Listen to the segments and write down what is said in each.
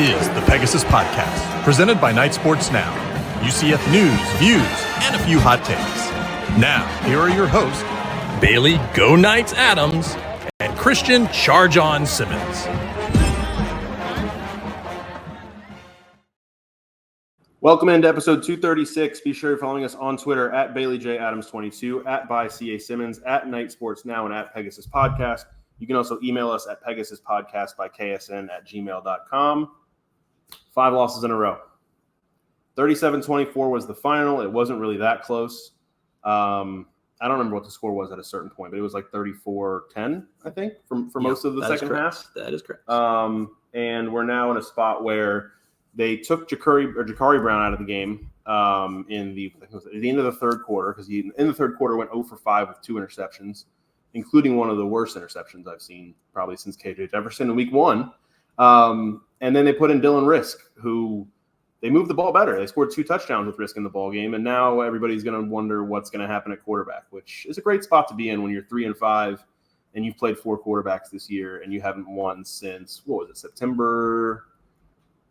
is the Pegasus Podcast, presented by Night Sports Now. UCF news, views, and a few hot takes. Now, here are your hosts, Bailey Go Knights Adams and Christian Charge On Simmons. Welcome into episode 236. Be sure you're following us on Twitter at BaileyJAdams22, at @ByCASimmons, at Night Sports Now, and at Pegasus Podcast. You can also email us at PegasusPodcast@ksn@gmail.com. 5 losses in a row. 37-24 was the final. It wasn't really that close. I don't remember what the score was at a certain point, but it was like 34-10, I think, for most of the second half. That is correct. And we're now in a spot where they took Jakari Brown out of the game at the end of the third quarter, because he in the third quarter went 0 for 5 with 2 interceptions, including one of the worst interceptions I've seen probably since KJ Jefferson in week 1. And then they put in Dylan Risk, who they moved the ball better. They scored 2 touchdowns with Risk in the ball game, and now everybody's going to wonder what's going to happen at quarterback, which is a great spot to be in when you're 3-5 and you've played 4 quarterbacks this year and you haven't won since, September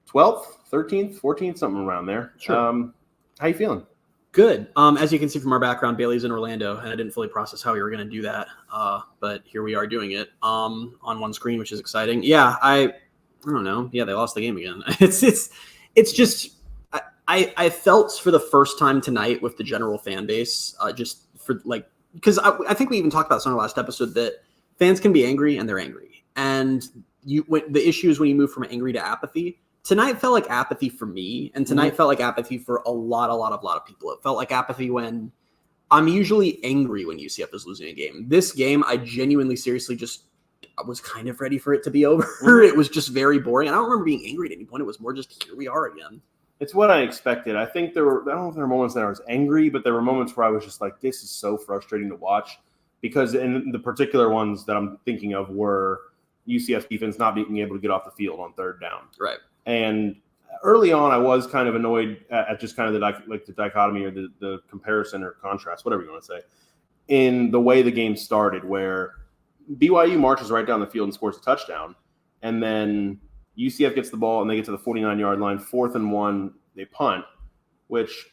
12th, 13th, 14th, something around there. Sure. How you feeling? Good. As you can see from our background, Bailey's in Orlando, and I didn't fully process how we were going to do that. But here we are doing it on one screen, which is exciting. Yeah, I don't know. Yeah, they lost the game again. It's just I felt for the first time tonight with the general fan base, because I think we even talked about this on our last episode, that fans can be angry and they're angry, and the issue is when you move from angry to apathy. Tonight felt like apathy for me, and tonight felt like apathy for a lot of people. It felt like apathy when I'm usually angry when UCF is losing a game. This game, I genuinely, seriously, I was kind of ready for it to be over. It was just very boring. I don't remember being angry at any point. It was more just, here we are again. It's what I expected. I think I don't know if there were moments that I was angry, but there were moments where I was just like, this is so frustrating to watch, because in the particular ones that I'm thinking of were UCF defense not being able to get off the field on third down. Right. And early on, I was kind of annoyed at just kind of the dichotomy or the comparison or contrast, whatever you want to say, in the way the game started, where BYU marches right down the field and scores a touchdown, and then UCF gets the ball and they get to the 49-yard line, 4th and 1, they punt, which,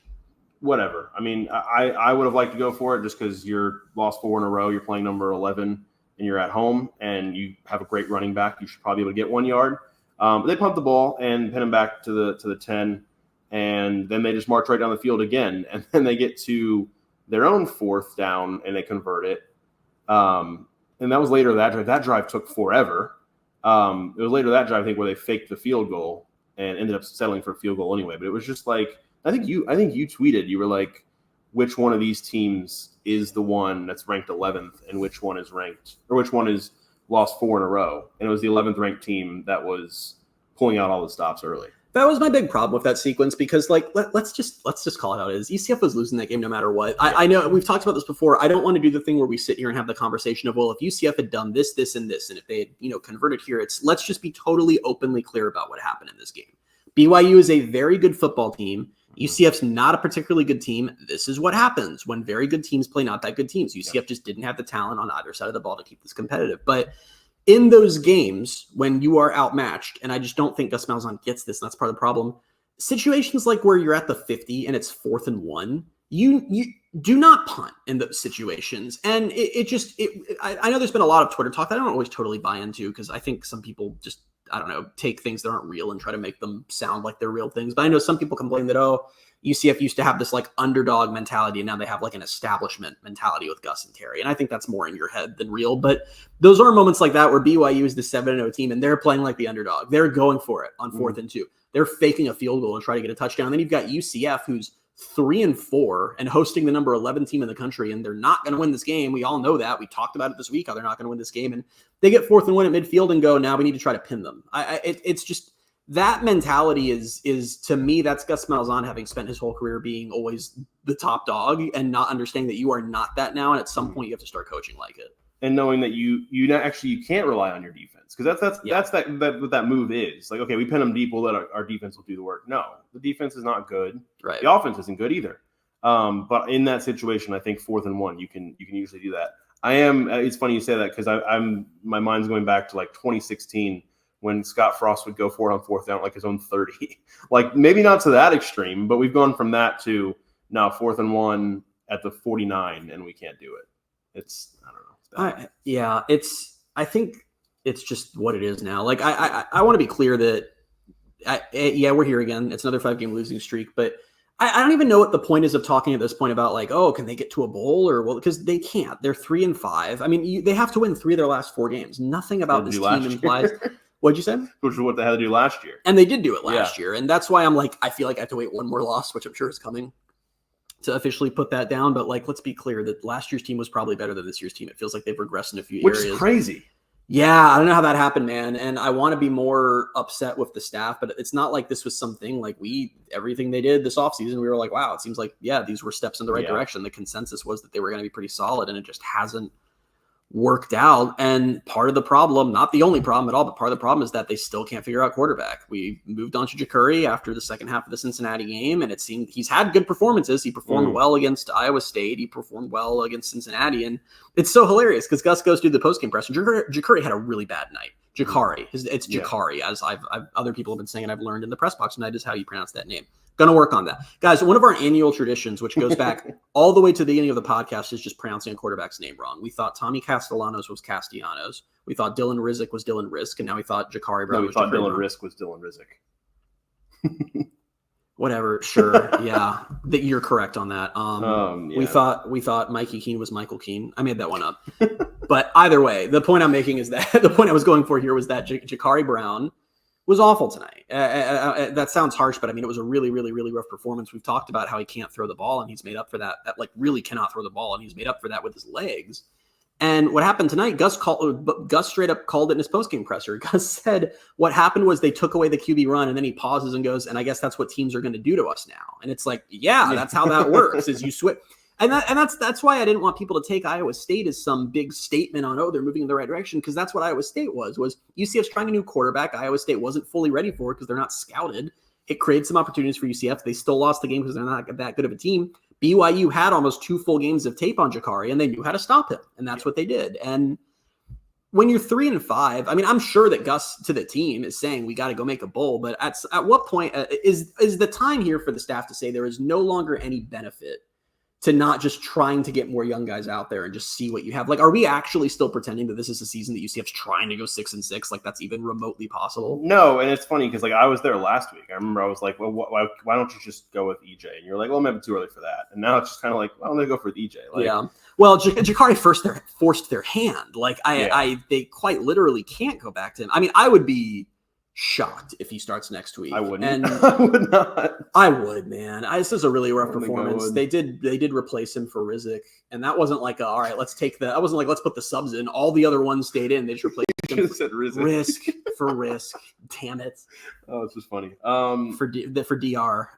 whatever. I mean, I would have liked to go for it just because you're lost 4 in a row, you're playing number 11, and you're at home, and you have a great running back. You should probably be able to get 1 yard. But they punt the ball and pin them back to the 10, and then they just march right down the field again. And then they get to their own 4th down and they convert it. And that was later that drive. That drive took forever. It was later that drive, I think, where they faked the field goal and ended up settling for a field goal anyway. But it was just like, I think you tweeted, you were like, which one of these teams is the one that's ranked 11th and which one is lost 4 in a row, and it was the 11th ranked team that was pulling out all the stops early. That was my big problem with that sequence, because let's just call it how it is. UCF was losing that game no matter what. I know we've talked about this before. I don't want to do the thing where we sit here and have the conversation of, well, if UCF had done this, this, and this, and if they had converted here, let's just be totally openly clear about what happened in this game. BYU is a very good football team. UCF's not a particularly good team. This is what happens when very good teams play not that good teams. UCF just didn't have the talent on either side of the ball to keep this competitive. But in those games, when you are outmatched, and I just don't think Gus Malzahn gets this, and that's part of the problem, situations like where you're at the 50 and it's 4th and 1, you do not punt in those situations. And I know there's been a lot of Twitter talk that I don't always totally buy into, because I think some people just, I don't know, take things that aren't real and try to make them sound like they're real things. But I know some people complain that, UCF used to have this like underdog mentality, and now they have like an establishment mentality with Gus and Terry. And I think that's more in your head than real. But those are moments like that where BYU is the 7-0 team and they're playing like the underdog. They're going for it on 4th and 2. They're faking a field goal to try to get a touchdown. And then you've got UCF, who's 3-4 and hosting the number 11 team in the country, and they're not going to win this game. We all know that. We talked about it this week, how they're not going to win this game. And they get 4th and 1 at midfield and go, now we need to try to pin them. It's just, that mentality is to me, that's Gus Malzahn having spent his whole career being always the top dog and not understanding that you are not that now. And at some point you have to start coaching like it. And knowing that you can't rely on your defense, because that's what that move is. Like, okay, we pin them deep, we'll let our defense will do the work. No, the defense is not good. Right. The offense isn't good either. But in that situation, I think 4th and 1, you can usually do that. It's funny you say that, because my mind's going back to like 2016 when Scott Frost would go for it on fourth down, like his own 30. Like maybe not to that extreme, but we've gone from that to now 4th and 1 at the 49 and we can't do it. It's, I don't know. I think it's just what it is now. Like I want to be clear that we're here again. It's another 5-game losing streak, but I don't even know what the point is of talking at this point about like, oh, can they get to a bowl or because they can't. They're 3-5. I mean, they have to win 3 of their last 4 games. Nothing about this team implies. What'd you say? Which is what they had to do last year. And they did do it last year, and that's why I'm like, I feel like I have to wait one more loss, which I'm sure is coming, to officially put that down. But like, let's be clear that last year's team was probably better than this year's team. It feels like they've regressed in a few areas. Which is crazy. Yeah, I don't know how that happened, man. And I want to be more upset with the staff, but it's not like this was something like everything they did this offseason, we were like, wow, it seems like, these were steps in the right direction. The consensus was that they were going to be pretty solid, and it just hasn't worked out. And part of the problem, not the only problem at all, but part of the problem is that they still can't figure out quarterback. We moved on to Jacurri after the second half of the Cincinnati game, and it seemed he's had good performances. He performed well against Iowa State. He performed well against Cincinnati. And it's so hilarious because Gus goes through the postgame press, and Jacurri had a really bad night. It's Jacurri, as I've other people have been saying, and I've learned in the press box tonight is how you pronounce that name. Going to work on that. Guys, one of our annual traditions, which goes back all the way to the beginning of the podcast, is just pronouncing a quarterback's name wrong. We thought Tommy Castellanos was Castellanos. We thought Dylan Rizik was Dylan Risk, and now we thought Jacurri Brown was Jacurri Brown. Dylan Risk was Dylan Rizik. Whatever, sure, yeah. You're correct on that. We thought Mikey Keene was Michael Keene. I made that one up. But either way, the point I'm making is that the point I was going for here was that Jacurri Brown was awful tonight. That sounds harsh, but I mean, it was a really, really, really rough performance. We've talked about how he can't throw the ball, and he's made up for that. Really cannot throw the ball, and he's made up for that with his legs. And what happened tonight, Gus straight up called it in his postgame presser. Gus said what happened was they took away the QB run, and then he pauses and goes, and I guess that's what teams are going to do to us now. And it's like, yeah, that's how that works, is you switch. And that's why I didn't want people to take Iowa State as some big statement on, oh, they're moving in the right direction, because that's what Iowa State was UCF's trying a new quarterback. Iowa State wasn't fully ready for it because they're not scouted. It created some opportunities for UCF. They still lost the game because they're not that good of a team. BYU had almost 2 full games of tape on Jacurri, and they knew how to stop him, and that's what they did. And when you're 3-5, I mean, I'm sure that Gus to the team is saying we got to go make a bowl, but at what point is the time here for the staff to say there is no longer any benefit to not just trying to get more young guys out there and just see what you have? Like, are we actually still pretending that this is a season that UCF's trying to go 6-6? Like, that's even remotely possible? No, and it's funny because, like, I was there last week. I remember I was like, well, why don't you just go with EJ? And you're like, well, maybe too early for that. And now it's just kind of like, well, I'm going to go for EJ. Like, yeah. Well, Jacurri forced their hand. Like, they quite literally can't go back to him. I mean, I would be shocked if he starts next week. I wouldn't. And I would not. I would, man. This is a really rough performance. They did replace him for Rizik, and that wasn't like all right, let's take the. I wasn't like let's put the subs in. All the other ones stayed in. They just replaced him. Said Rizik. Risk. Damn it. Oh, it's just funny. For DR,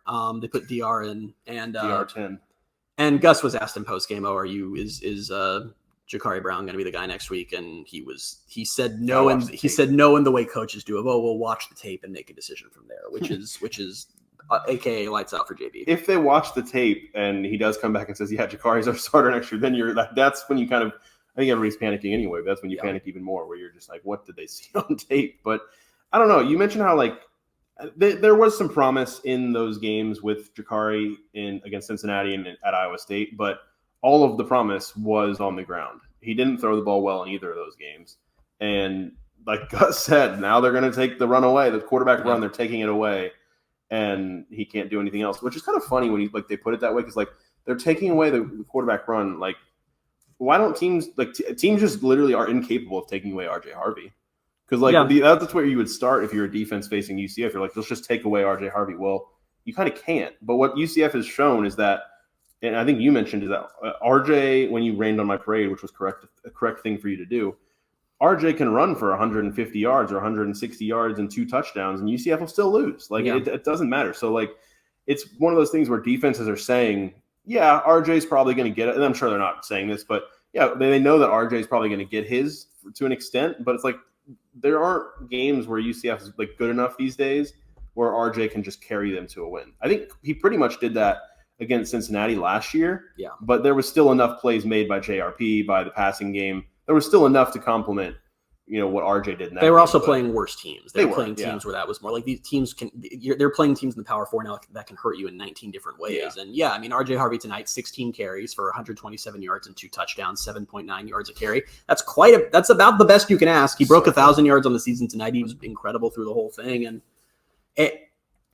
they put DR in and DR10. And Gus was asked in post game, is Jacurri Brown going to be the guy next week? And he said no, and he said no in the way coaches do. We'll watch the tape and make a decision from there, which is AKA lights out for JB. If they watch the tape and he does come back and says, yeah, Jacurri's our starter next year, then that's when you kind of, I think everybody's panicking anyway, but that's when you panic even more, where you're just like, what did they see on tape? But I don't know. You mentioned how like there was some promise in those games with Jacurri against Cincinnati and at Iowa State, but all of the promise was on the ground. He didn't throw the ball well in either of those games. And like Gus said, now they're going to take the run away, the quarterback run, they're taking it away, and he can't do anything else, which is kind of funny when they put it that way, because like they're taking away the quarterback run. Like, why don't teams teams just literally are incapable of taking away RJ Harvey? Because that's where you would start if you're a defense facing UCF. You're like, let's just take away RJ Harvey. Well, you kind of can't. But what UCF has shown is that, and I think you mentioned, is that RJ, when you rained on my parade, which was a correct thing for you to do, RJ can run for 150 yards or 160 yards and 2 touchdowns, and UCF will still lose. Like, it doesn't matter. So, like, it's one of those things where defenses are saying, yeah, RJ's probably going to get it. And I'm sure they're not saying this, but, yeah, they know that RJ's probably going to get his to an extent. But it's like there aren't games where UCF is, like, good enough these days where RJ can just carry them to a win. I think he pretty much did that against Cincinnati last year. Yeah. But there was still enough plays made by JRP, by the passing game. There was still enough to complement what RJ did in that They were game, also but playing worse teams. They were playing yeah. teams where that was more like these teams they're playing teams in the Power 4 now that can hurt you in 19 different ways. Yeah. And yeah, I mean, RJ Harvey tonight, 16 carries for 127 yards and 2 touchdowns, 7.9 yards a carry. That's that's about the best you can ask. He broke 1,000 yards on the season tonight. He was incredible through the whole thing. And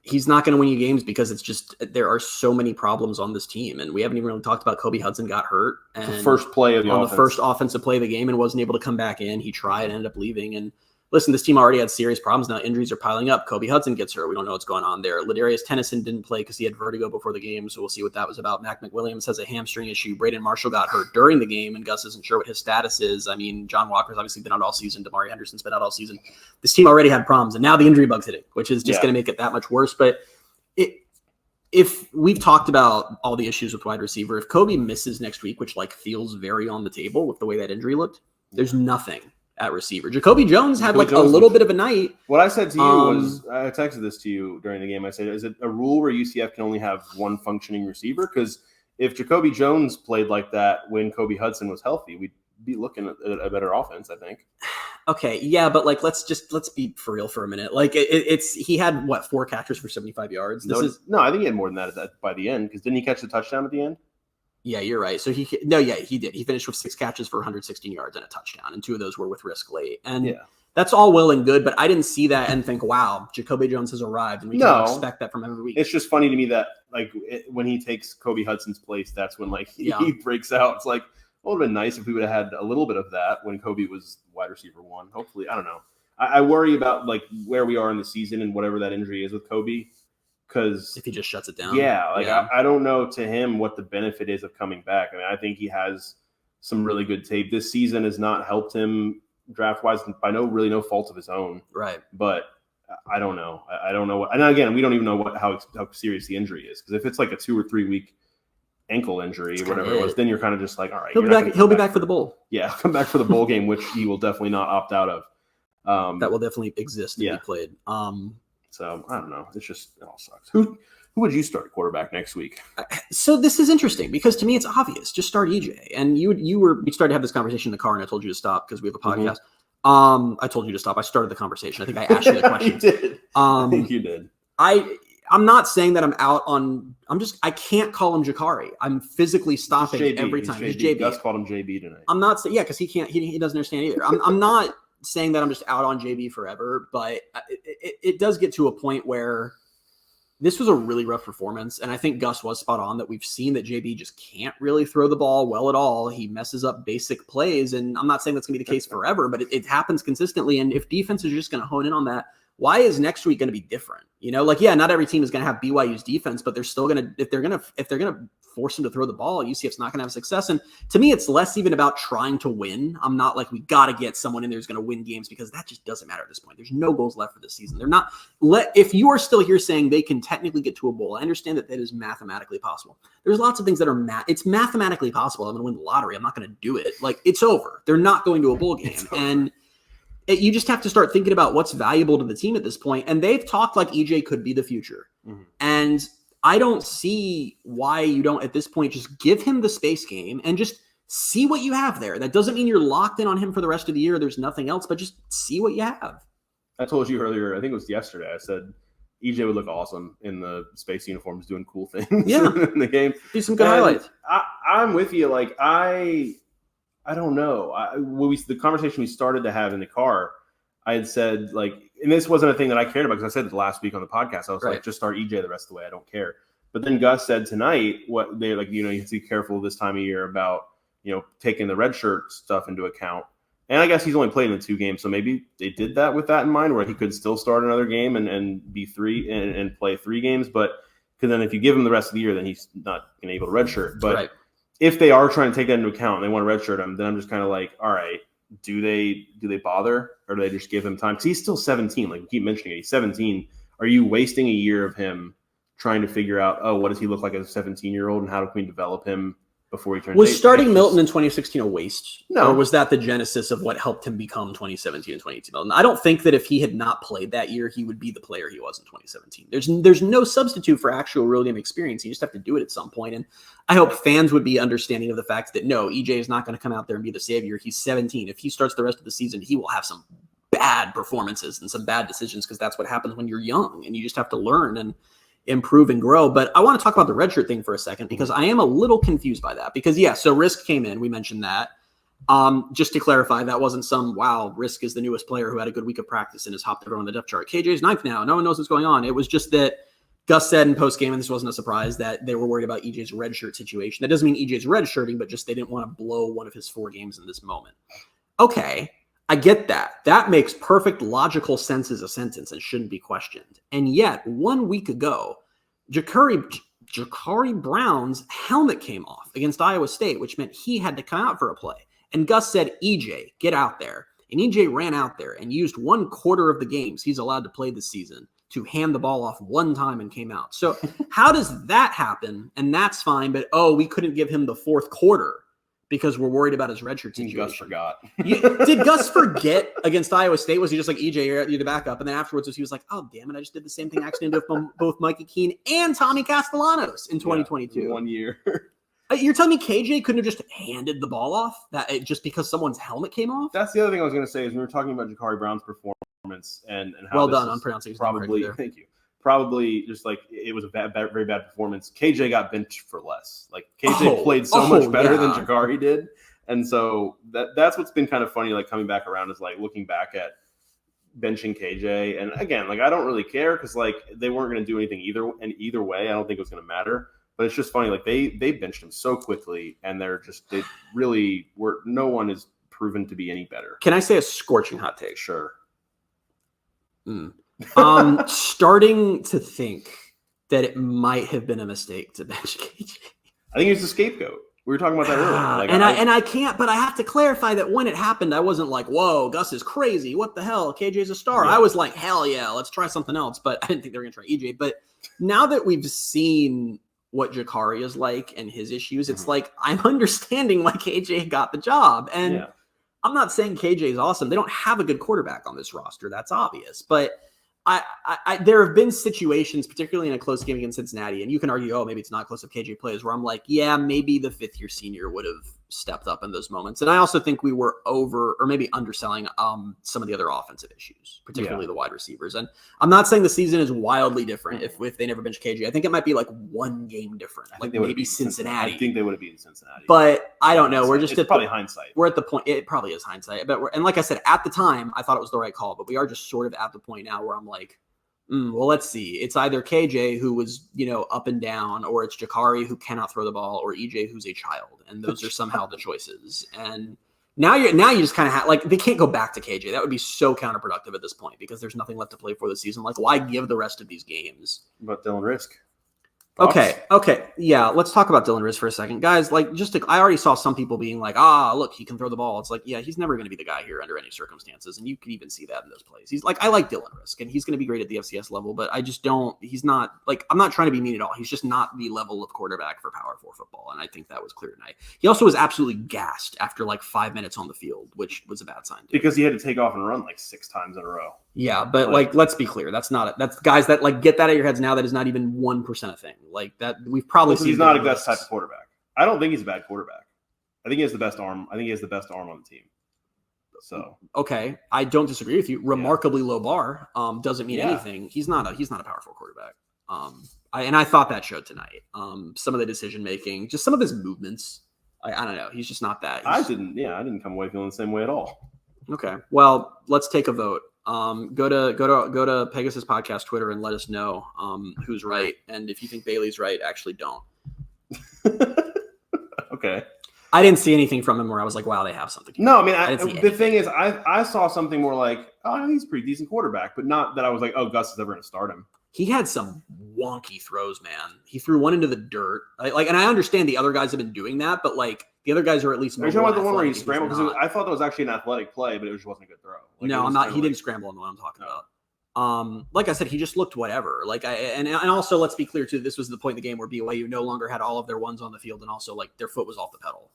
he's not going to win you games because it's just there are so many problems on this team. And we haven't even really talked about Kobe Hudson got hurt. And the first play of the offense. The first offensive play of the game and wasn't able to come back in. He tried and ended up leaving. And listen, this team already had serious problems. Now injuries are piling up. Kobe Hudson gets hurt. We don't know what's going on there. Ladarius Tennyson didn't play because he had vertigo before the game, so we'll see what that was about. Mac McWilliams has a hamstring issue. Braden Marshall got hurt during the game, and Gus isn't sure what his status is. I mean, John Walker's obviously been out all season. Damari Henderson's been out all season. This team already had problems, and now the injury bug's hitting, which is just going to make it that much worse. But if we've talked about all the issues with wide receiver, if Kobe misses next week, which feels very on the table with the way that injury looked, there's nothing at receiver. Jacoby Jones had a little bit of a night. What I said to you was, I texted this to you during the game. I said, is it a rule where UCF can only have one functioning receiver? Because if Jacoby Jones played like that when Kobe Hudson was healthy, we'd be looking at a better offense, I think. Okay, yeah, but let's be for real for a minute. He had 4 catches for 75 yards. No, I think he had more than that by the end, because didn't he catch the touchdown at the end? Yeah, you're right. So he did. He finished with 6 catches for 116 yards and a touchdown, and 2 of those were with risk late. And that's all well and good, but I didn't see that and think, wow, Jacoby Jones has arrived, and we can expect that from every week. It's just funny to me that when he takes Kobe Hudson's place, that's when he breaks out. It's it would have been nice if we would have had a little bit of that when Kobe was wide receiver 1. Hopefully, I don't know. I worry about where we are in the season and whatever that injury is with Kobe. Because if he just shuts it down, I don't know to him what the benefit is of coming back. I mean, I think he has some really good tape. This season has not helped him draft wise by no fault of his own. Right. But I don't know. I don't know. And again, we don't even know how serious the injury is. Because if it's a 2 or 3 week ankle injury or whatever it was, then you're kind of just all right. He'll be back for the bowl. Yeah, come back for the bowl game, which he will definitely not opt out of. That will definitely exist and be played. So I don't know. It all sucks. Who would you start quarterback next week? So this is interesting because to me it's obvious. Just start EJ. And we started to have this conversation in the car, and I told you to stop because we have a podcast. Mm-hmm. I told you to stop. I started the conversation. I think I asked you the question. You did. I think you did. I'm not saying that I'm out on. I can't call him Jakari. I'm physically stopping every time. He's JB. Gus called him JB tonight. I'm not saying because he can't. He doesn't understand either. I'm not saying that I'm just out on JB forever, but it does get to a point where this was a really rough performance. And I think Gus was spot on that we've seen that JB just can't really throw the ball well at all. He messes up basic plays. And I'm not saying that's going to be the case forever, but it happens consistently. And if defenses are just going to hone in on that, why is next week going to be different? Not every team is going to have BYU's defense, but they're still going to, if they're going to force him to throw the ball, UCF's not going to have success. And to me, it's less even about trying to win. I'm not we got to get someone in there who's going to win games because that just doesn't matter at this point. There's no goals left for this season. They're not if you are still here saying they can technically get to a bowl, I understand that is mathematically possible. There's lots of things that are it's mathematically possible. I'm going to win the lottery. I'm not going to do it. It's over. They're not going to a bowl game. And you just have to start thinking about what's valuable to the team at this point. And they've talked like EJ could be the future. Mm-hmm. And I don't see why you don't, at this point, just give him the space game and just see what you have there. That doesn't mean you're locked in on him for the rest of the year. There's nothing else, but just see what you have. I told you earlier, I think it was yesterday, I said EJ would look awesome in the space uniforms doing cool things in the game. Do some good highlights. I'm with you. I don't know. The conversation we started to have in the car, I had said, and this wasn't a thing that I cared about because I said it last week on the podcast. I was just start EJ the rest of the way. I don't care. But then Gus said tonight what they you have to be careful this time of year about, taking the red shirt stuff into account. And I guess he's only played in 2 games. So maybe they did that with that in mind where he could still start another game and be 3 and play 3 games. But because then if you give him the rest of the year, then he's not going to be able to redshirt. But if they are trying to take that into account and they want to redshirt him, then I'm just kind of all right, do they bother or do they just give him time? Because he's still 17. We keep mentioning it. He's 17. Are you wasting a year of him trying to figure out, what does he look like as a 17-year-old and how can we develop him before he turned. Was starting Milton in 2016 a waste? No. Or was that the genesis of what helped him become 2017 and 2018 Milton? I don't think that if he had not played that year, he would be the player he was in 2017. There's no substitute for actual real game experience. You just have to do it at some point. And I hope fans would be understanding of the fact that no, EJ is not going to come out there and be the savior. He's 17. If he starts the rest of the season, he will have some bad performances and some bad decisions because that's what happens when you're young and you just have to learn and improve and grow. But I want to talk about the redshirt thing for a second because I am a little confused by that because so Rizik came in, we mentioned that. Just to clarify, that wasn't some, wow, Rizik is the newest player who had a good week of practice and has hopped everyone on the depth chart. KJ's 9th now. No one knows what's going on. It was just that Gus said in postgame, and this wasn't a surprise, that they were worried about EJ's redshirt situation. That doesn't mean EJ's redshirting, but just they didn't want to blow one of his 4 games in this moment. Okay, I get that. That makes perfect logical sense as a sentence and shouldn't be questioned. And yet, 1 week ago, Jakari Brown's helmet came off against Iowa State, which meant he had to come out for a play. And Gus said, EJ, get out there. And EJ ran out there and used 1/4 of the games he's allowed to play this season to hand the ball off 1 time and came out. So how does that happen? And that's fine, but we couldn't give him the 4th quarter because we're worried about his redshirt situation. Gus forgot. Did Gus forget against Iowa State? Was he just like, EJ, you're the backup? And then afterwards he was like, oh, damn it, I just did the same thing I accidentally did with both Mikey Keene and Tommy Castellanos in 2022. 1 year. You're telling me KJ couldn't have just handed the ball off just because someone's helmet came off? That's the other thing I was going to say is we were talking about Jakari Brown's performance and how well done on pronouncing his name probably there. Thank you. Probably just like it was a very bad performance. KJ got benched for less. Like KJ played so much better than Jakari did. And so that's what's been kind of funny, like coming back around is like looking back at benching KJ. And again, like I don't really care because like they weren't going to do anything either way. I don't think it was going to matter. But it's just funny, like they benched him so quickly, and they really were. No one is proven to be any better. Can I say a scorching hot take? Sure. Starting to think that it might have been a mistake to bench KJ. I think he's the scapegoat. We were talking about that earlier. Like, I can't, but I have to clarify that when it happened, I wasn't like, whoa, Gus is crazy. What the hell? KJ's a star. Yeah. I was like, hell yeah, let's try something else. But I didn't think they were going to try EJ. But now that we've seen what Jakari is like and his issues, it's like I'm understanding why KJ got the job. And I'm not saying KJ is awesome. They don't have a good quarterback on this roster. That's obvious. But I there have been situations, particularly in a close game against Cincinnati, and you can argue, maybe it's not close if KJ plays, where I'm like, yeah, maybe the 5th-year senior would have stepped up in those moments. And I also think we were over or maybe underselling some of the other offensive issues, particularly the wide receivers. And I'm not saying the season is wildly different if they never bench KJ. I think it might be like 1 game different, like maybe Cincinnati. I think they would have beaten Cincinnati. But I don't know. It's probably hindsight. We're at the point. It probably is hindsight. And like I said, at the time, I thought it was the right call. But we are just sort of at the point now where I'm like, well, let's see. It's either KJ who was, up and down, or it's Jakari who cannot throw the ball, or EJ who's a child, and those are somehow the choices. And now you just kind of have they can't go back to KJ. That would be so counterproductive at this point because there's nothing left to play for the season. Like, why give the rest of these games? But Dylan Rizik. Okay. Yeah, let's talk about Dylan Rizik for a second. Guys, I already saw some people being like, look, he can throw the ball. It's like, yeah, he's never going to be the guy here under any circumstances. And you can even see that in those plays. He's like, I like Dylan Rizik, and he's going to be great at the FCS level, but I just he's not, I'm not trying to be mean at all. He's just not the level of quarterback for Power 4 football, and I think that was clear tonight. He also was absolutely gassed after 5 minutes on the field, which was a bad sign. Because he had to take off and run 6 times in a row. Yeah, but let's be clear. That's guys that get that out of your heads now. That is not even 1% a thing. Like that, we've probably seen. He's not a Gus type of quarterback. I don't think he's a bad quarterback. I think he has the best arm. I think he has the best arm on the team. So okay, I don't disagree with you. Remarkably low bar doesn't mean anything. He's not a Power 4 quarterback. I thought that showed tonight. Some of the decision making, just some of his movements. I don't know. He's just not that. I didn't come away feeling the same way at all. Okay, well, let's take a vote. Go to Pegasus Podcast Twitter and let us know who's right, and if you think Bailey's right, actually don't. Okay. I didn't see anything from him where I was like, wow, they have something. No, I mean, the thing is, I saw something more like, he's a pretty decent quarterback, but not that I was like, Gus is ever going to start him. He had some wonky throws, man. He threw one into the dirt. And I understand the other guys have been doing that, but the other guys are at least. Are you talking about the one where he scrambled? Because I thought that was actually an athletic play, but it just wasn't a good throw. No, I'm not. He didn't scramble on the one I'm talking about. Like I said, he just looked whatever. And also let's be clear too. This was the point in the game where BYU no longer had all of their ones on the field, and also like their foot was off the pedal.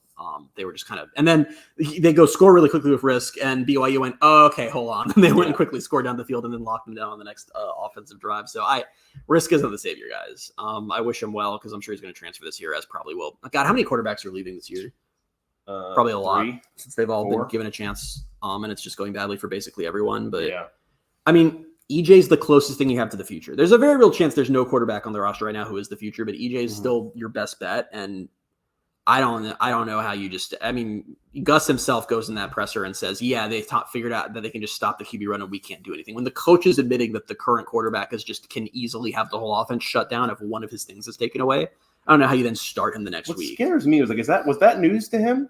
They were just kind of, and then they go score really quickly with Rizik, and BYU went, oh, okay, hold on. And they went and quickly scored down the field and then locked them down on the next offensive drive. So Rizik isn't the savior, guys. I wish him well because I'm sure he's going to transfer this year, as probably will. God, how many quarterbacks are leaving this year? Probably a lot, since they've all been given a chance. And it's just going badly for basically everyone. But yeah, I mean, EJ's the closest thing you have to the future. There's a very real chance there's no quarterback on the roster right now who is the future, but EJ is still your best bet. And I don't know how you just, I mean, Gus himself goes in that presser and says, yeah, they figured out that they can just stop the QB run and we can't do anything. When the coach is admitting that the current quarterback can easily have the whole offense shut down if one of his things is taken away, I don't know how you then start him the next week. What scares me was like, was that news to him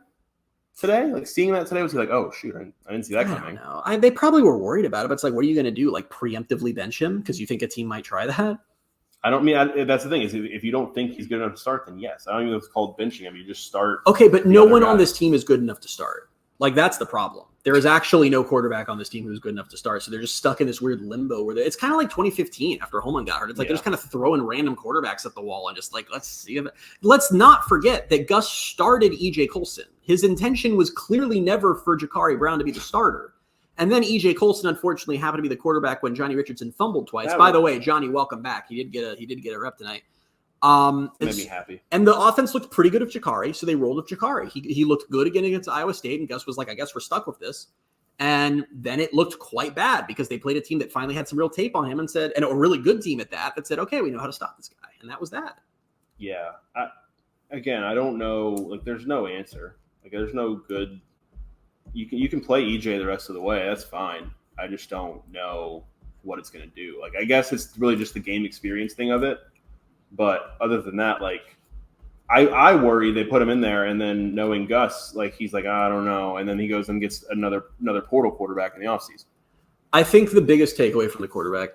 today? Like seeing that today, was he like, oh shoot, I didn't see that coming? I don't know. They probably were worried about it, but it's like, what are you going to do? Like preemptively bench him because you think a team might try that? That's the thing is if you don't think he's good enough to start, then yes. I don't even know if it's called benching him. You just start. Okay, but no one on this team is good enough to start. Like that's the problem. There is actually no quarterback on this team who's good enough to start. So they're just stuck in this weird limbo where it's kind of like 2015 after Holman got hurt. It's like they're just kind of throwing random quarterbacks at the wall and just like, let's see if let's not forget that Gus started EJ Colson. His intention was clearly never for Jakari Brown to be the starter. And then EJ Colson, unfortunately, happened to be the quarterback when Johnny Richardson fumbled twice. By the way, Johnny, welcome back. He did get a rep tonight. Made me happy. And the offense looked pretty good with Jakari, so they rolled with Jakari. He looked good again against Iowa State, and Gus was like, I guess we're stuck with this. And then it looked quite bad because they played a team that finally had some real tape on him and said, and a really good team at that said, okay, we know how to stop this guy. And that was that. Yeah. I don't know. Like, there's no answer. Like, there's no good. You can play EJ the rest of the way. That's fine. I just don't know what it's going to do. Like, I guess it's really just the game experience thing of it. But other than that, like, I worry they put him in there and then knowing Gus, like, he's like, I don't know. And then he goes and gets another portal quarterback in the offseason. I think the biggest takeaway from the quarterback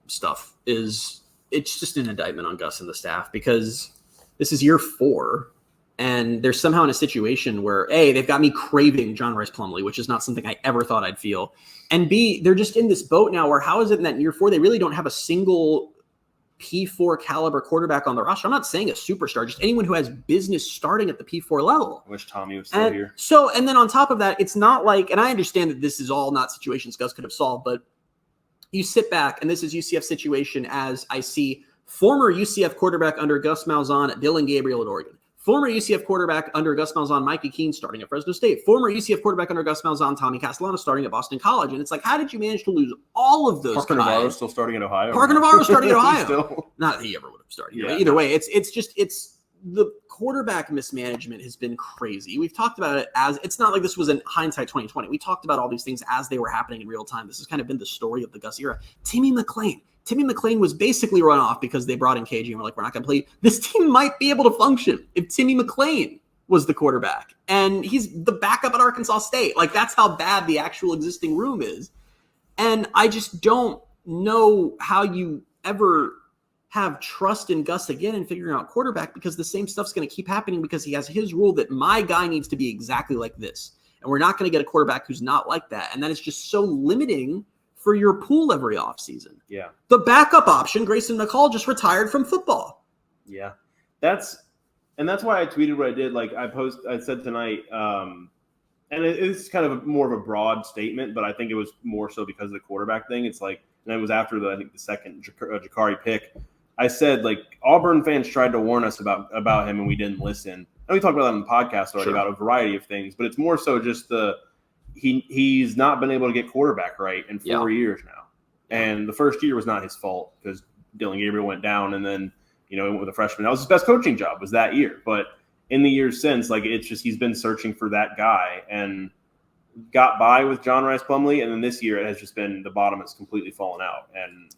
stuff is it's just an indictment on Gus and the staff because this is year 4. And they're somehow in a situation where, A, they've got me craving John Rice Plumlee, which is not something I ever thought I'd feel. And B, they're just in this boat now where how is it in that year 4 they really don't have a single P4 caliber quarterback on the roster? I'm not saying a superstar, just anyone who has business starting at the P4 level. I wish Tommy was still here. So, and then on top of that, it's not like, and I understand that this is all not situations Gus could have solved, but you sit back, and this is UCF's situation as I see former UCF quarterback under Gus Malzahn, Dylan Gabriel at Oregon. Former UCF quarterback under Gus Malzahn, Micah Keene, starting at Fresno State. Former UCF quarterback under Gus Malzahn, Tommy Castellano, starting at Boston College. And it's like, how did you manage to lose all of those Parker guys? Navarro still starting at Ohio. Parker Navarro starting at Ohio. Not that he ever would have started. Yeah. Either way, it's the quarterback mismanagement has been crazy. We've talked about it as it's not like this was in hindsight 2020. We talked about all these things as they were happening in real time. This has kind of been the story of the Gus era. Timmy McClain was basically run off because they brought in KG and were like, we're not going to play. This team might be able to function if Timmy McClain was the quarterback. And he's the backup at Arkansas State. Like, that's how bad the actual existing room is. And I just don't know how you ever have trust in Gus again in figuring out quarterback because the same stuff's going to keep happening because he has his rule that my guy needs to be exactly like this. And we're not going to get a quarterback who's not like that. And that is just so limiting for your pool every offseason. Yeah. The backup option, Grayson McCall, just retired from football. Yeah. That's why I tweeted what I did. Like I said tonight, and it's kind of more of a broad statement, but I think it was more so because of the quarterback thing. It's like, and it was after the second Jakari pick. I said, like, Auburn fans tried to warn us about him and we didn't listen. And we talked about that on the podcast already about a variety of things, but it's more so just he's not been able to get quarterback right in 4 years now. And the first year was not his fault because Dylan Gabriel went down and then, went with a freshman. That was his best coaching job was that year. But in the years since, like, it's just he's been searching for that guy and got by with John Rice Plumlee. And then this year it has just been the bottom has completely fallen out. And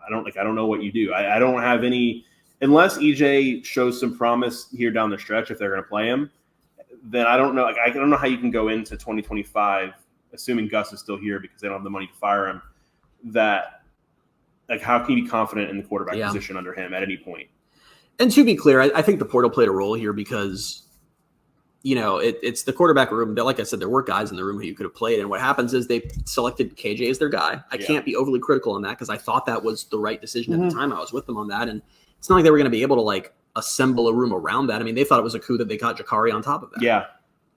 I don't know what you do. I don't have any – unless EJ shows some promise here down the stretch if they're going to play him, then I don't know. Like, I don't know how you can go into 2025, assuming Gus is still here because they don't have the money to fire him, that, like, how can you be confident in the quarterback position under him at any point? And to be clear, I think the portal played a role here because it's the quarterback room. Like I said, there were guys in the room who you could have played. And what happens is they selected KJ as their guy. I can't be overly critical on that because I thought that was the right decision at the time. I was with them on that. And it's not like they were going to be able to like assemble a room around that. I mean, they thought it was a coup that they got Jakari on top of that. Yeah.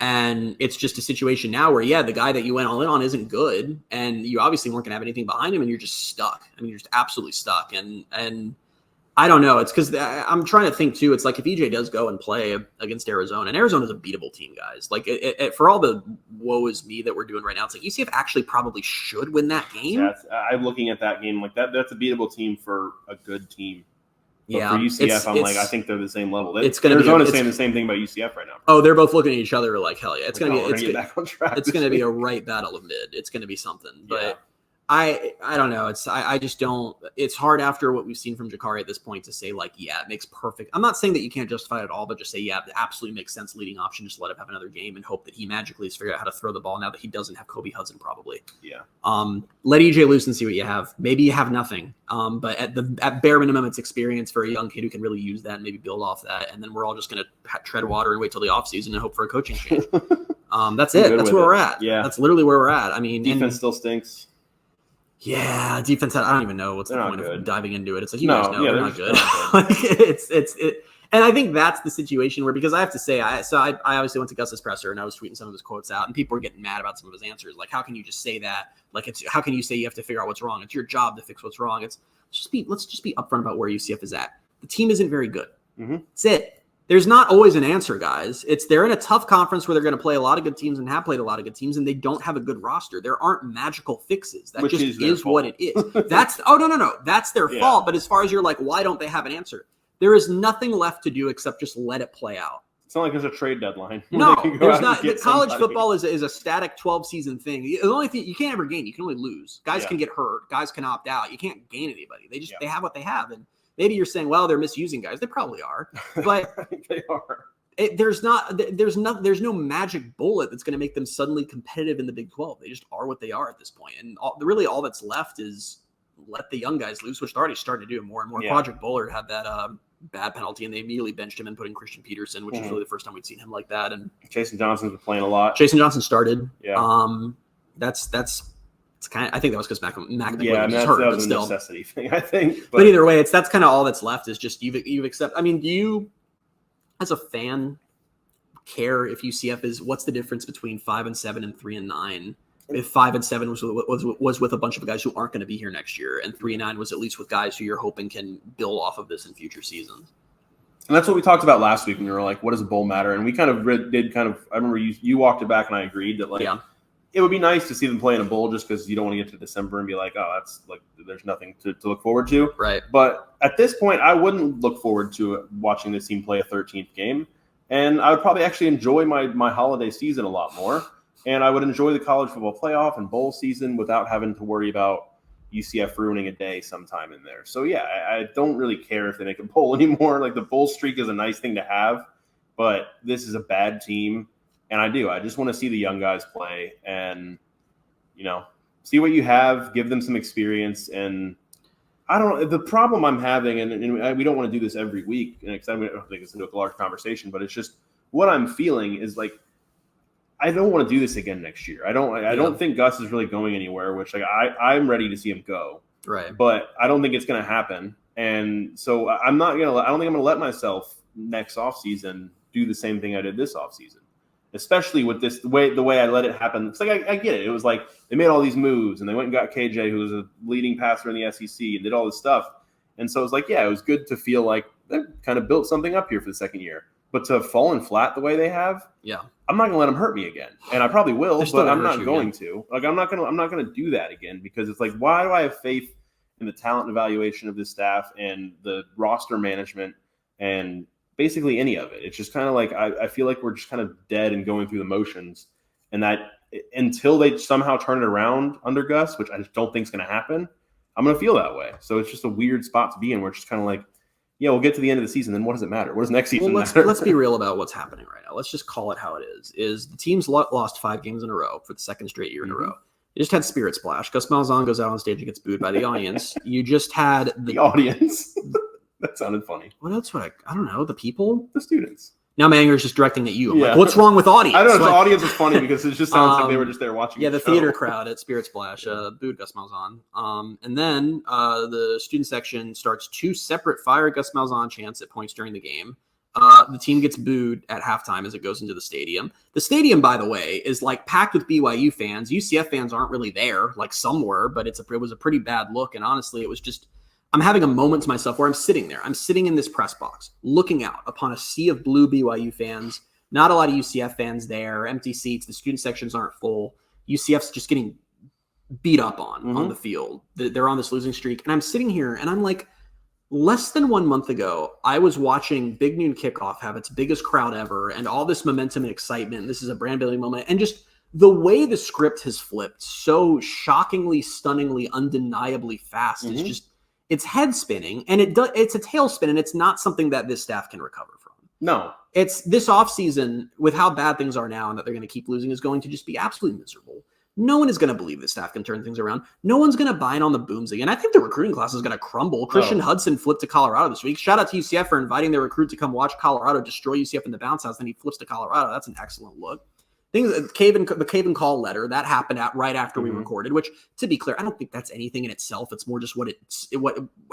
And it's just a situation now where, the guy that you went all in on isn't good. And you obviously weren't going to have anything behind him and you're just stuck. I mean, you're just absolutely stuck. And I don't know. It's because I'm trying to think too. It's like if EJ does go and play against Arizona, and Arizona's a beatable team, guys. Like for all the woe is me that we're doing right now, it's like UCF actually probably should win that game. Yeah, I'm looking at that game like that. That's a beatable team for a good team. But for UCF, I think they're the same level. Arizona's saying the same thing about UCF right now. Oh, they're both looking at each other like hell yeah. It's gonna be a right battle of mid. It's gonna be something. But I don't know. I just don't. It's hard after what we've seen from Jakari at this point to say like, it makes perfect. I'm not saying that you can't justify it at all, but just say it absolutely makes sense. Leading option, just let him have another game and hope that he magically has figured out how to throw the ball now that he doesn't have Kobe Hudson probably. Yeah. Let EJ loose and see what you have. Maybe you have nothing. But at bare minimum, it's experience for a young kid who can really use that and maybe build off that. And then we're all just gonna tread water and wait till the offseason and hope for a coaching change. That's it. That's where we're at. Yeah. That's literally where we're at. I mean, defense still stinks. Yeah, defense. I don't even know what's the point of diving into it. It's like guys know they're not good. And I think that's the situation where, because I have to say, I obviously went to Gus's presser and I was tweeting some of his quotes out, and people were getting mad about some of his answers. Like, how can you just say that? Like, how can you say you have to figure out what's wrong? It's your job to fix what's wrong. Let's just be upfront about where UCF is at. The team isn't very good. That's it. There's not always an answer, guys. They're in a tough conference where they're going to play a lot of good teams and have played a lot of good teams, and they don't have a good roster. There aren't magical fixes. That just is what it is. That's no. That's their fault. But as far as you're like, why don't they have an answer? There is nothing left to do except just let it play out. It's not like there's a trade deadline. No, there's not. College football is a static 12-season thing. The only thing you can't ever gain, you can only lose. Guys can get hurt. Guys can opt out. You can't gain anybody. They have what they have. And maybe you're saying, well, they're misusing guys. They probably are, but they are. There's no magic bullet that's going to make them suddenly competitive in the Big 12. They just are what they are at this point. And really all that's left is let the young guys loose, which they're already starting to do more and more. Quadric Bullard had that bad penalty, and they immediately benched him and put in Christian Peterson, which is really the first time we'd seen him like that. And Jason Johnson's been playing a lot. Jason Johnson started. Yeah. It's kind of, I think that was because Mac was hurt, that was a necessity thing, I think. But either way, that's kind of all that's left is just you've accepted. I mean, do you, as a fan, care if UCF what's the difference between 5-7 and 3-9? If 5-7 was with a bunch of guys who aren't going to be here next year, and 3-9 was at least with guys who you're hoping can build off of this in future seasons. And that's what we talked about last week when we were like, what does a bowl matter? And we kind of I remember you walked it back and I agreed that it would be nice to see them play in a bowl just because you don't want to get to December and be like, oh, that's like there's nothing to look forward to. Right. But at this point, I wouldn't look forward to watching this team play a 13th game. And I would probably actually enjoy my holiday season a lot more. And I would enjoy the college football playoff and bowl season without having to worry about UCF ruining a day sometime in there. So, I don't really care if they make a bowl anymore. Like, the bowl streak is a nice thing to have, but this is a bad team. And I just want to see the young guys play and, see what you have, give them some experience. And the problem I'm having, and we don't want to do this every week, and I don't think it's into a large conversation, but it's just what I'm feeling is like, I don't want to do this again next year. I don't think Gus is really going anywhere, which I'm ready to see him go. Right. But I don't think it's going to happen. And so I don't think I'm going to let myself next offseason do the same thing I did this offseason. Especially with the way I let it happen. It's like I get it. It was like they made all these moves and they went and got KJ, who was a leading passer in the SEC, and did all this stuff. And so it was like, it was good to feel like they kind of built something up here for the second year. But to have fallen flat the way they have, I'm not going to let them hurt me again. And I probably will, but I'm not going to. Like, I'm not going to do that again, because it's like, why do I have faith in the talent evaluation of this staff and the roster management and basically any of it? It's just kind of like I feel like we're just kind of dead and going through the motions, and that until they somehow turn it around under Gus, which I just don't think is going to happen, I'm going to feel that way. So it's just a weird spot to be in, where it's just kind of like, we'll get to the end of the season, then what does it matter? What does next season matter? Let's be real about what's happening right now. Let's just call it how it is the team's lost 5 games in a row for the second straight year in a row. You just had Spirit Splash. Gus Malzahn goes out on stage and gets booed by the audience. You just had the audience. That sounded funny. What else would I don't know. The people? The students. Now my anger is just directing at you. I'm Yeah. like, what's wrong with audience? I don't know. Like, The audience was funny because it just sounds like they were just there watching. Yeah, the show. theater crowd at Spirit Splash booed Gus Malzahn. And then the student section starts 2 separate fire Gus Malzahn chants at points during the game. The team gets booed at halftime as it goes into the stadium. The stadium, by the way, is like packed with BYU fans. UCF fans aren't really there, like some were, but it was a pretty bad look. And honestly, it was just, I'm having a moment to myself where I'm sitting there. I'm sitting in this press box, looking out upon a sea of blue BYU fans. Not a lot of UCF fans there, empty seats. The student sections aren't full. UCF's just getting beat up on the field. They're on this losing streak. And I'm sitting here and I'm like, less than 1 month ago, I was watching Big Noon Kickoff have its biggest crowd ever and all this momentum and excitement. This is a brand building moment. And just the way the script has flipped so shockingly, stunningly, undeniably fast is just, it's head spinning and it's a tailspin, and it's not something that this staff can recover from. No. It's this offseason, with how bad things are now and that they're going to keep losing, is going to just be absolutely miserable. No one is going to believe that staff can turn things around. No one's going to buy in on the booms again. I think the recruiting class is going to crumble. Christian Hudson flipped to Colorado this week. Shout out to UCF for inviting their recruit to come watch Colorado destroy UCF in the bounce house. Then he flips to Colorado. That's an excellent look. The Cave and Call letter, that happened right after we recorded, which, to be clear, I don't think that's anything in itself. It's more just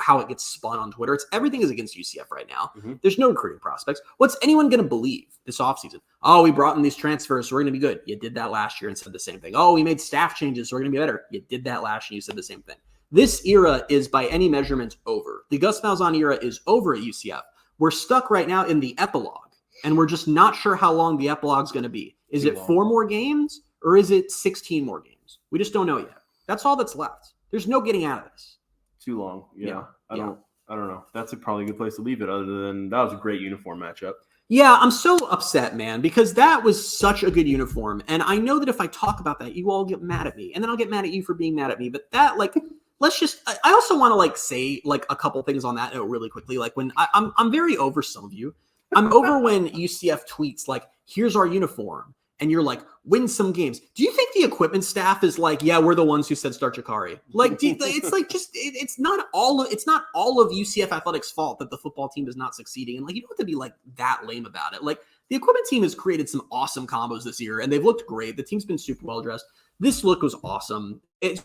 how it gets spun on Twitter. Everything is against UCF right now. There's no recruiting prospects. What's anyone going to believe this offseason? Oh, we brought in these transfers, so we're going to be good. You did that last year and said the same thing. Oh, we made staff changes, so we're going to be better. You did that last year and you said the same thing. This era is, by any measurement, over. The Gus Malzahn era is over at UCF. We're stuck right now in the epilogue, and we're just not sure how long the epilogue is going to be. Is it 4 more games or is it 16 more games? We just don't know yet. That's all that's left. There's no getting out of this. Too long. Yeah. I don't know. That's probably a good place to leave it, other than that was a great uniform matchup. Yeah, I'm so upset, man, because that was such a good uniform. And I know that if I talk about that, you all get mad at me. And then I'll get mad at you for being mad at me. But that, like, I also want to, like, say, like, a couple things on that note really quickly. Like, when I'm very over some of you. I'm over when UCF tweets, like, here's our uniform. And you're like, win some games. Do you think the equipment staff is like, yeah, we're the ones who said start Jakari? Like, it's like it's not all of UCF athletics' fault that the football team is not succeeding. And like, you don't have to be like that lame about it. Like, the equipment team has created some awesome combos this year, and they've looked great. The team's been super well dressed. This look was awesome. It's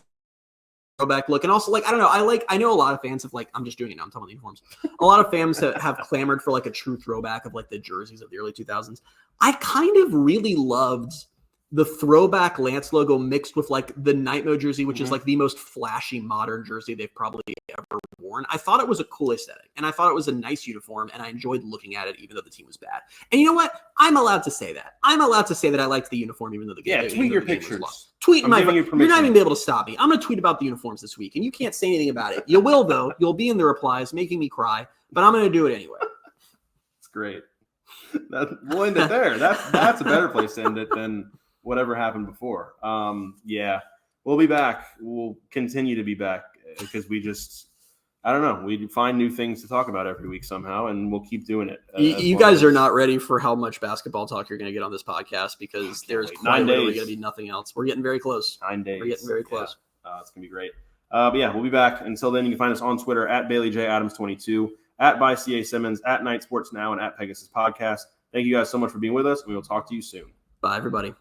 throwback look, and also, like, I don't know. I know a lot of fans have, like, I'm just doing it now. I'm talking about the uniforms. A lot of fans have clamored for like a true throwback of like the jerseys of the early 2000s. I kind of really loved the throwback Lance logo mixed with like the Night Mode jersey, which is like the most flashy modern jersey they've probably ever worn. I thought it was a cool aesthetic, and I thought it was a nice uniform, and I enjoyed looking at it even though the team was bad. And you know what? I'm allowed to say that. I'm allowed to say that I liked the uniform even though the game. Yeah, tweet your pictures. Tweet my. You're not even gonna be able to stop me. I'm gonna tweet about the uniforms this week, and you can't say anything about it. You will though. You'll be in the replies, making me cry, but I'm gonna do it anyway. It's great. We'll end it there. That's a better place to end it than whatever happened before. Yeah, we'll be back. We'll continue to be back because I don't know. We find new things to talk about every week somehow, and we'll keep doing it. You guys are not ready for how much basketball talk you're going to get on this podcast because there's quite literally going to be nothing else. We're getting very close. 9 days. We're getting very close. Yeah. It's going to be great. But yeah, we'll be back. Until then, you can find us on Twitter at BaileyJAdams22, at ByCA Simmons, at Night Sports Now, and at Pegasus Podcast. Thank you guys so much for being with us, and we will talk to you soon. Bye, everybody.